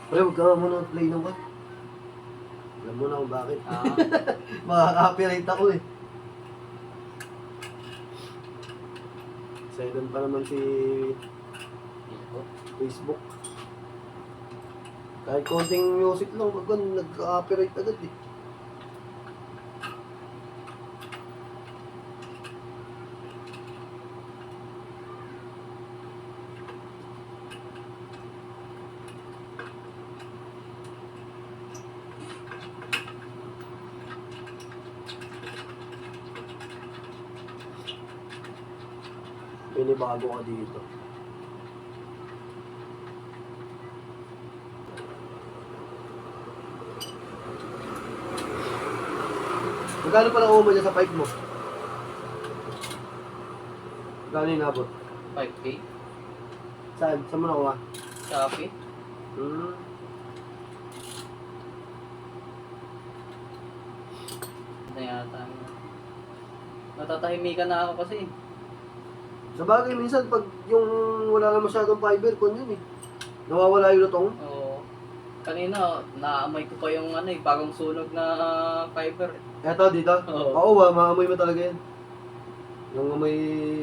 Pre, huwag ka muna play naman. Alam mo na kung bakit. Ah, Makaka-copyright ako eh. Silent pa naman si Facebook. Kahit konting music lang, pag nagka-copyright agad eh. Pinibago ka dito. Magkano pala umo dyan sa pipe mo? Magkano inabot? 5K. Saan? Saan mo nakuha? Shopee. Hmm. Ito yata. Natatahimikan na ako kasi. Sa bagay, minsan pag yung wala na masyadong fiber, kun yun eh. Nawawala yung lutong. Oo. Kanina, naamoy ko pa yung ano eh, bagong sunog na fiber. Eto, dito. Oo. Oo, maamoy mo talaga yan. Yung amoy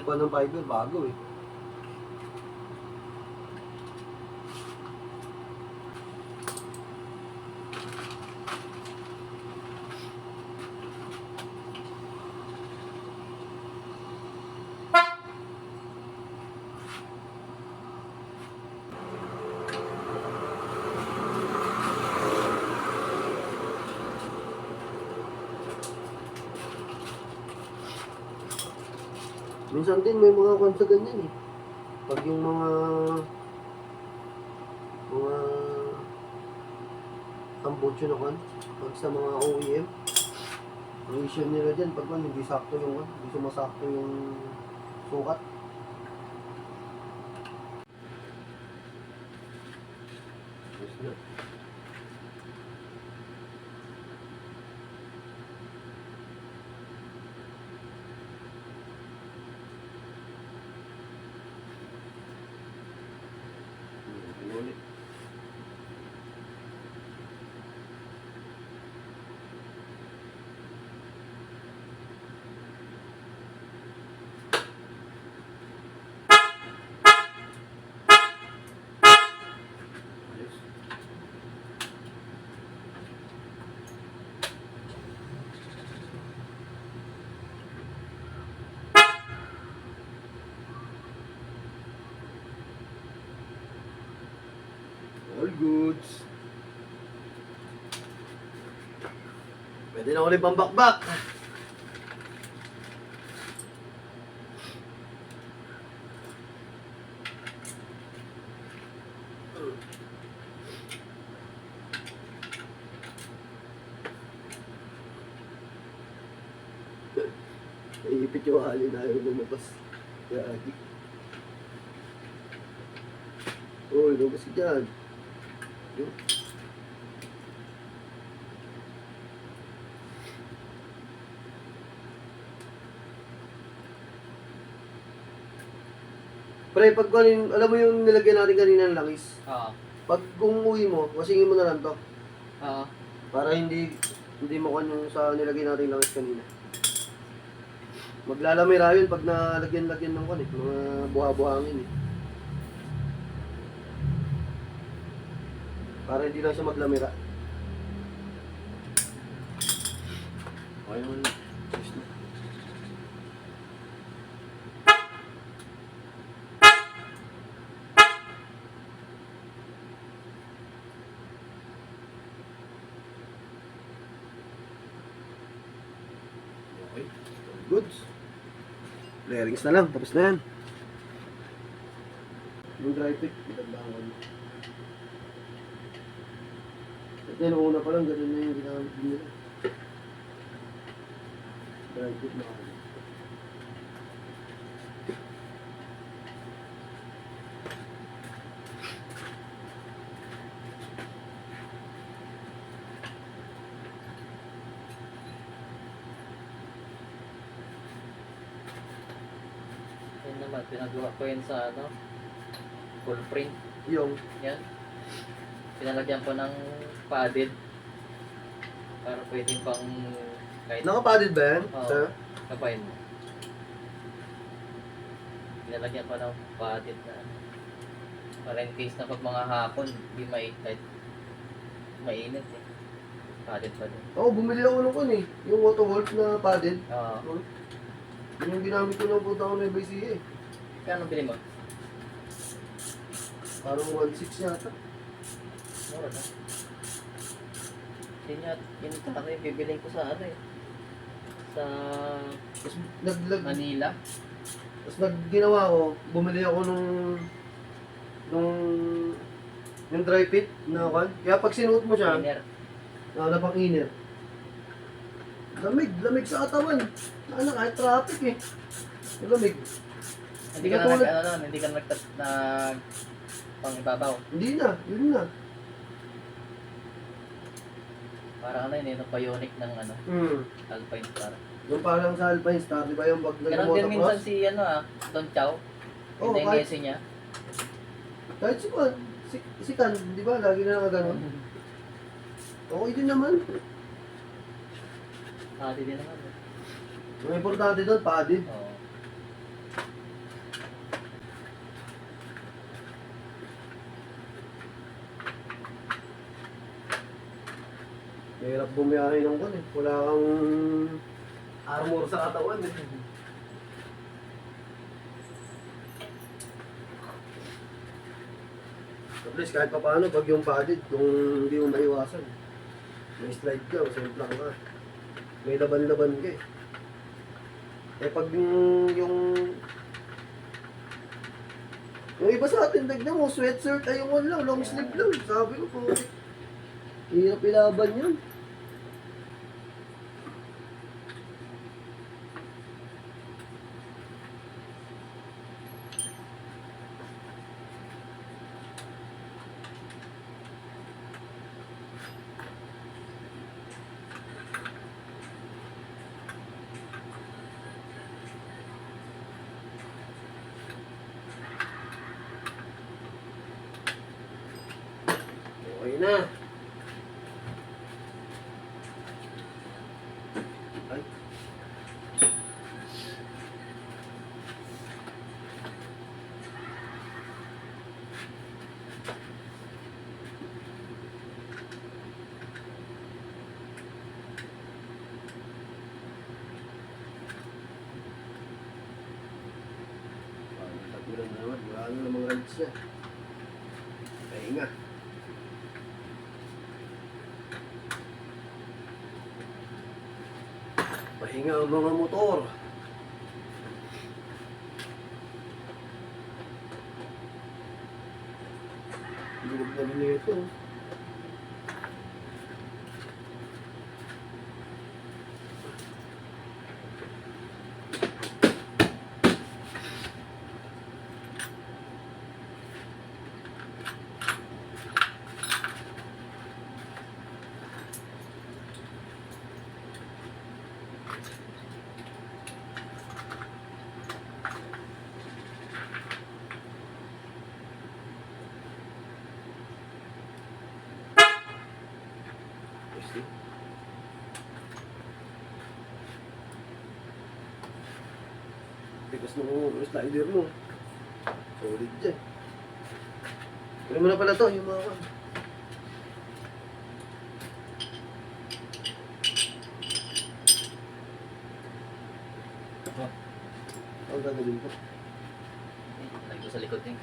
pa ng fiber, bago eh. Minsan din may mga kwan sa ganyan eh. Pag yung mga tambutso na kwan, pag sa mga OEM, ang issue nila dyan, pag hindi sakto yung kwan, hindi sumasakto yung sukat. Yes, na. Ulit. Ayos. All goods. Pwede na ulit pambakbak. Iipit yung hali na ayaw lumabas. Kaya agi. Uy, lumabas ka dyan. Yun. Pre, pag alam mo yung nilagyan natin kanina ng langis. Oo. Pag umuwi mo, wasingin mo na lang to. Oo. Para hindi makuha yung sa nilagay natin langis kanina. Maglalamira yun pag nalagyan-lagyan ng kanit, mga buha-buhangin eh. Para hindi lang siya maglamira. Okay naman. Ayos na. Okay. Goods. Bearings na lang. Tapos na yan. Yung dry fit, bitagbangan. At yan, una pa lang, ganun na yung ginamit din nila. Dry fit na ako. Yan naman, pinagawa ko yun sa ano, full print. Yung, Yan. Pinalagyan ko ng padded. Para pwedeng pang kahit Nakapadded ba yan, Oo. sir? kapain mo. Pinalagyan ko ng padded na ano. Para in case na pag mga hapon, di kahit mainit eh. Padded pa din. Oo, bumili ako ng kun eh. Yung Autowolf na padded. Oo. Yun yung ginamit ko ng punta ko ng BCA eh. Kano bili mo? Parang 1.6 yata. Mura na. Yun ano yung bibiling ko sa ano eh. Sa Tapos Manila. ginawa ko, bumili ako nung yung dry fit na kan. Kaya pag sinuot mo siya, Inner. wala pang inner. Lamig sa katawan. Ano, kahit traffic eh. Yung lamig. Hindi ka na Katulad- nag, ano, nun, hindi ka nag pang ibabaw. Hindi na, yun na. Parang ano yun, yung bionic ng ano, Alpine Star. Yung parang sa Alpine Star, di ba yung pag Ganon din minsan nag-motocross? si ano Don Chow. Oo, Yung kahit, Messi niya. kahit si Kan, di ba? Lagi na nakaganon. Okay din naman. Pati din naman. Eh. Ang importante doon, padded. Oo. Mahirap bumiyahe ng kun eh. Wala kang armor sa katawan eh. At least kahit pa paano, pag yung padded, kung hindi mo maiwasan, may slide ka, simplang ka. May laban-laban ka eh. Eh pag yung iba sa atin, tignan mo, sweatshirt, ayun lang, long sleeve lang. Sabi ko po, hirap ilaban yun. Okay na. Ay. Tagulan na naman. Wala na namang rides niya. Pahinga. Pahinga ang mga motor. Lugod na rin ito. Kasi, tigas ng slider mo. Solid dyan. Kunin mo na pala to, yung mga kan. Ang gagawin ko. Lagi ko sa likod din.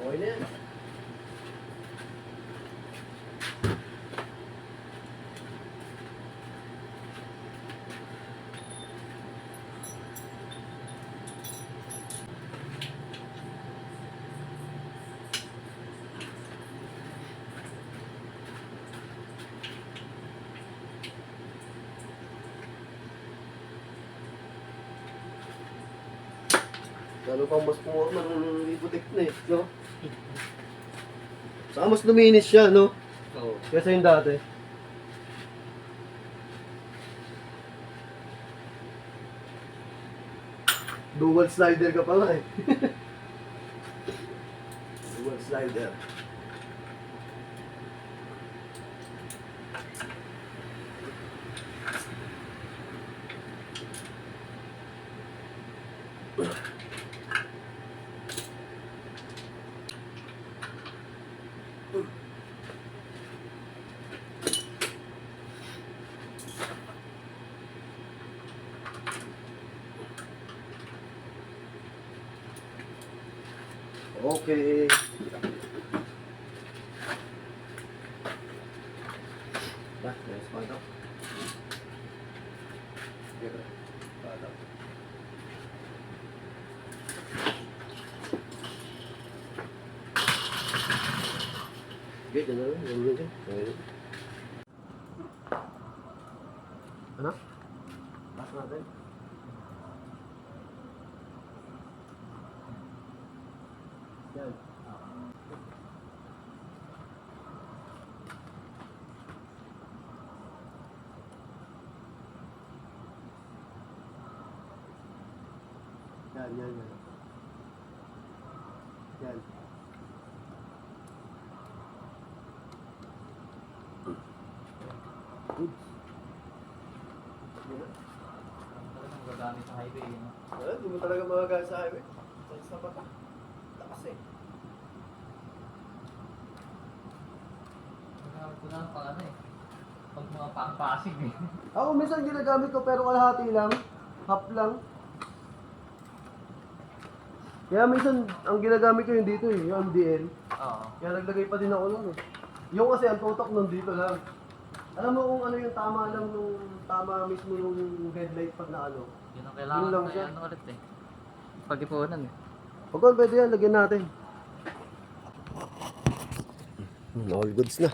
Okay na yan. Lalo pang mas pumorma nung ibutik na eh, no? Saka mas luminis siya, no? Oo. Kesa yung dati. Dual slider ka pala eh. Dual slider. Okay. Ba, nice photo. Sige bro. Photo. Sige, dyan na lang. Dyan. Okay. Ano? Bas natin. Yan. Yan. Yan. Oops. Yan na. Talagang gagamit sa highway, no? Hindi mo talaga magagamit sa highway. Sa pa ka. Takas eh. Gagamit ko lang pang ano eh. Pag mga pang-pasig eh. Ako minsan ginagamit ko pero kalahati lang. Half lang. Kaya minsan ang ginagamit ko yung dito eh, yung MDL. Oo. Kaya naglagay pa din ako nun eh. Yung kasi ang tutok nun dito lang. Alam mo kung ano yung tama lang nung tama mismo nung headlight pag na ano. Yun ang Yun kailangan lang na siya. ano ulit eh. Pag-ipunan eh. Pag pwede yan, lagyan natin. All goods na.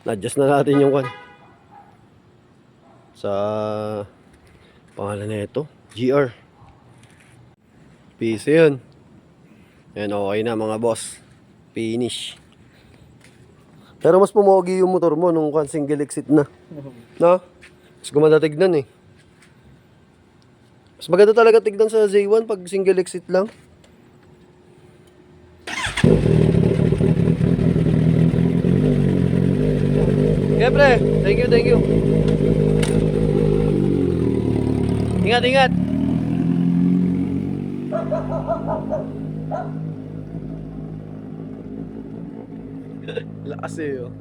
Na-adjust na natin yung kan. Sa pangalan na ito, GR. Piso yun. Yan, okay na mga boss. Finish. Pero mas pumogi yung motor mo nung kan single exit na. No? Mas gumanda tignan eh. Mas maganda talaga tignan sa Z1 pag single exit lang. Siyempre, thank you. Ingat. Lakas eh, oh.